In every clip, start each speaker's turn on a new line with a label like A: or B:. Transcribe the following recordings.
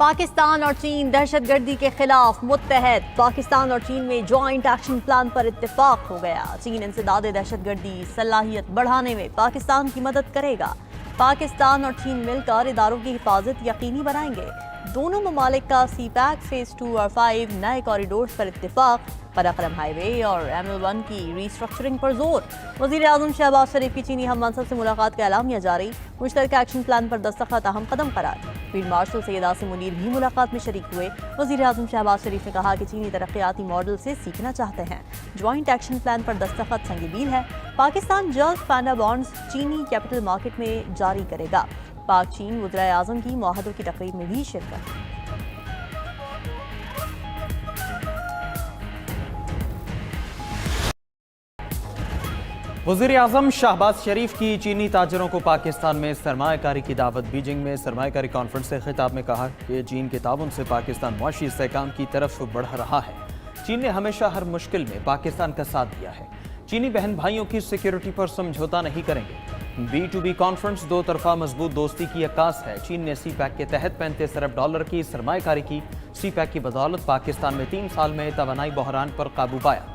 A: پاکستان اور چین دہشت گردی کے خلاف متحد۔ پاکستان اور چین میں جوائنٹ ایکشن پلان پر اتفاق ہو گیا۔ چین انسداد دہشت گردی صلاحیت بڑھانے میں پاکستان کی مدد کرے گا۔ پاکستان اور چین مل کر اداروں کی حفاظت یقینی بنائیں گے۔ دونوں ممالک کا سی پیک فیز 2 اور 5 نئے کوریڈورز پر اتفاق۔ قراقرم ہائی وے اور ML1 کی ریسٹرکچرنگ پر زور۔ وزیر اعظم شہباز شریف کی چینی ہم منصب سے ملاقات کا اعلامیہ جاری۔ مشترکہ ایکشن پلان پر دستخط اہم قدم قرار۔ فیلڈ مارشل سید عاصم منیر بھی ملاقات میں شریک ہوئے۔ وزیر اعظم شہباز شریف نے کہا کہ چینی ترقیاتی ماڈل سے سیکھنا چاہتے ہیں۔ جوائنٹ ایکشن پلان پر دستخط سنگ میل ہے۔ پاکستان جلد پانڈا بانڈز چینی کیپٹل مارکیٹ میں جاری کرے گا۔ پاک چین وزرائے اعظم کی معاہدوں کی تقریب میں بھی شرکت۔
B: وزیر اعظم شہباز شریف کی چینی تاجروں کو پاکستان میں سرمایہ کاری کی دعوت۔ بیجنگ میں سرمایہ کاری کانفرنس سے خطاب میں کہا کہ چین کے تعاون سے پاکستان معاشی استحکام کی طرف بڑھ رہا ہے۔ چین نے ہمیشہ ہر مشکل میں پاکستان کا ساتھ دیا ہے۔ چینی بہن بھائیوں کی سیکیورٹی پر سمجھوتا نہیں کریں گے۔ B2B کانفرنس دو طرفہ مضبوط دوستی کی عکاس ہے۔ چین نے سی پیک کے تحت $35 ارب کی سرمایہ کاری کی۔ سی پیک کی بدولت پاکستان میں 3 سال میں توانائی بحران پر قابو پایا۔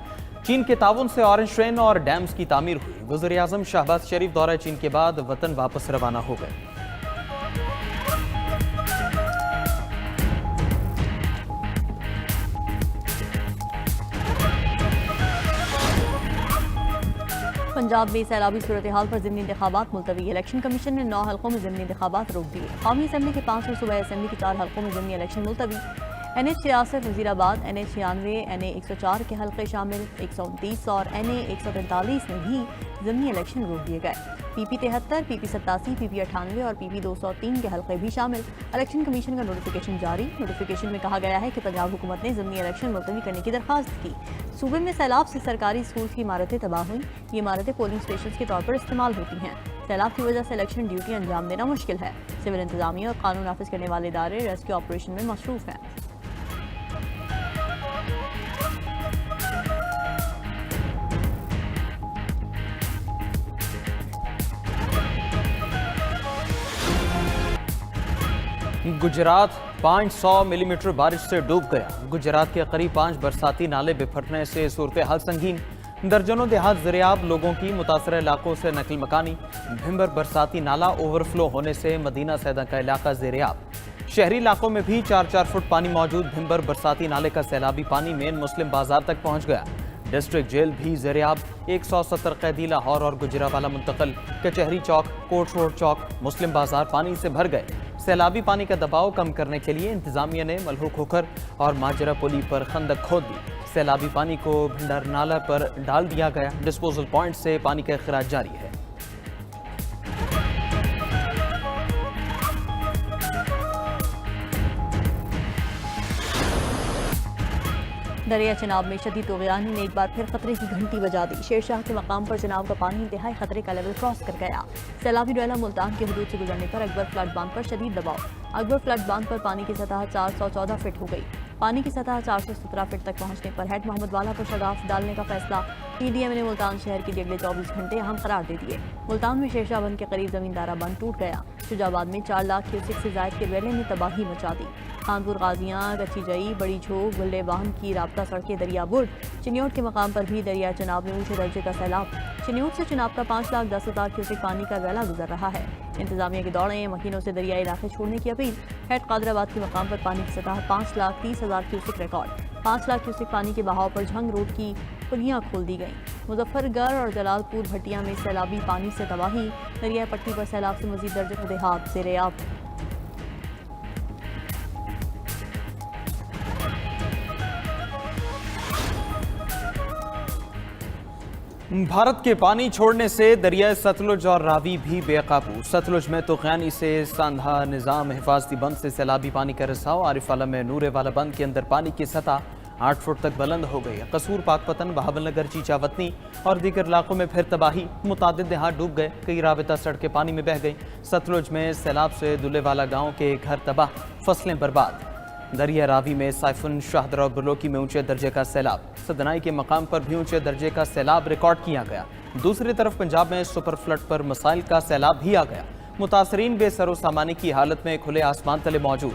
B: چین کے تعاون سے اورنج ٹرین اور ڈیمز کی تعمیر ہوئی۔ وزیر اعظم شہباز شریف دورہ چین کے بعد وطن واپس روانہ ہو گئے۔
A: پنجاب میں سیلابی صورتحال پر ضمنی انتخابات ملتوی۔ الیکشن کمیشن نے 9 حلقوں میں ضمنی انتخابات روک دیے۔ قومی اسمبلی کے 5 اور صوبائی اسمبلی کے 4 حلقوں میں ضمنی الیکشن ملتوی۔ NH 66 وزیر آباد، NH 96 NA 104 کے حلقے شامل، 129 اور NA 143 میں بھی ضمنی الیکشن روک دیے گئے۔ PP 73 PP 87 PP 98 اور PP 203 کے حلقے بھی شامل۔ الیکشن کمیشن کا نوٹیفیکیشن جاری۔ نوٹیفیکیشن میں کہا گیا ہے کہ پنجاب حکومت نے ضمنی الیکشن ملتوی کرنے کی درخواست کی۔ صوبے میں سیلاب سے سرکاری اسکولز کی عمارتیں تباہ ہوئیں۔ یہ عمارتیں پولنگ اسٹیشنز کے طور پر استعمال ہوتی ہیں۔ سیلاب کی وجہ سے الیکشن ڈیوٹی انجام دینا مشکل ہے۔ سول انتظامیہ اور قانون نافذ کرنے والے ادارے ریسکیو آپریشن میں مصروف ہیں۔
B: گجرات 500 ملی میٹر بارش سے ڈوب گیا۔ گجرات کے قریب 5 برساتی نالے بپھرنے سے صورتحال سنگین۔ درجنوں دیہات زریاب، لوگوں کی متاثرہ علاقوں سے نقل مکانی۔ بھمبر برساتی نالہ اوور فلو ہونے سے مدینہ سیدہ کا علاقہ زیریاب۔ شہری علاقوں میں بھی 4 فٹ پانی موجود۔ بھمبر برساتی نالے کا سیلابی پانی مین مسلم بازار تک پہنچ گیا۔ ڈسٹرکٹ جیل بھی زیریاب۔ 170 قیدی لاہور اور گجرانوالہ منتقل۔ کچہری چوک، کوٹ روڈ چوک، مسلم بازار پانی سے بھر گئے۔ سیلابی پانی کا دباؤ کم کرنے کے لیے انتظامیہ نے ملحوق کھوکھر اور ماجرا پلی پر خندق کھود دی۔ سیلابی پانی کو بھنڈار نالہ پر ڈال دیا گیا۔ ڈسپوزل پوائنٹ سے پانی کا اخراج جاری ہے۔
A: دریا چناب میں شدید طغیان نے ایک بار پھر خطرے کی گھنٹی بجا دی۔ شیر شاہ کے مقام پر چناب کا پانی انتہائی خطرے کا لیول کراس کر گیا۔ سیلابی ڈویلا ملتان کی حدود سے گزرنے پر اکبر فلڈ باندھ پر شدید دباؤ۔ اکبر فلڈ باندھ پر پانی کی سطح 414 فٹ ہو گئی۔ پانی کی سطح 417 فٹ تک پہنچنے پر ہیڈ محمد والا پر شگاف ڈالنے کا فیصلہ۔ PDM نے ملتان شہر کے لیے اگلے 24 گھنٹے اہم قرار دے دیے۔ ملتان میں شیرشاہ بند کے قریب زمیندارہ بند ٹوٹ گیا۔ شجاع آباد میں 4 لاکھ کیوسک سے زائد کے ڈویلے نے تباہی مچا دی۔ خانپور غازیاں، کچی جئی، بڑی جھوک، گلے واہن کی رابطہ سڑکیں دریا برڈ۔ چنیوٹ کے مقام پر بھی دریا چناب میں اونچے درجے کا سیلاب۔ چنیوٹ سے چناب کا 5,10,000 کیوسک پانی کا ویلا گزر رہا ہے۔ انتظامیہ کے دوریں مکینوں سے دریائی علاقے چھوڑنے کی اپیل۔ ہیڈ قادر آباد کے مقام پر پانی کی سطح 5,30,000 کیوسک ریکارڈ۔ 5 لاکھ کیوسک پانی کے بہاؤ پر جھنگ روڈ کی پلیاں کھول دی گئیں۔ مظفر گڑھ اور جلال پور بھٹیا میں سیلابی پانی سے تباہی۔ دریائے پٹی پر سیلاب سے مزید درجنوں دیہات زیریاب۔
B: بھارت کے پانی چھوڑنے سے دریائے ستلج اور راوی بھی بے قابو۔ ستلج میں طغیانی سے ساندھا نظام حفاظتی بند سے سیلابی پانی کا رساؤ۔ عارف آلہ میں نورے والا بند کے اندر پانی کی سطح 8 فٹ تک بلند ہو گئی۔ قصور، پاک پتن، بہاول نگر، چیچا وطنی اور دیگر علاقوں میں پھر تباہی۔ متعدد دیہات ڈوب گئے۔ کئی رابطہ سڑکیں پانی میں بہہ گئیں۔ ستلج میں سیلاب سے دلے والا گاؤں کے گھر تباہ، فصلیں برباد۔ دریا راوی میں سائفن، شاہدرہ اور بلوکی میں اونچے درجے کا سیلاب۔ سدنائی کے مقام پر بھی اونچے درجے کا سیلاب ریکارڈ کیا گیا۔ دوسری طرف پنجاب میں سپر فلڈ پر مسائل کا سیلاب بھی آ گیا۔ متاثرین بے سر و سامانی کی حالت میں کھلے آسمان تلے موجود۔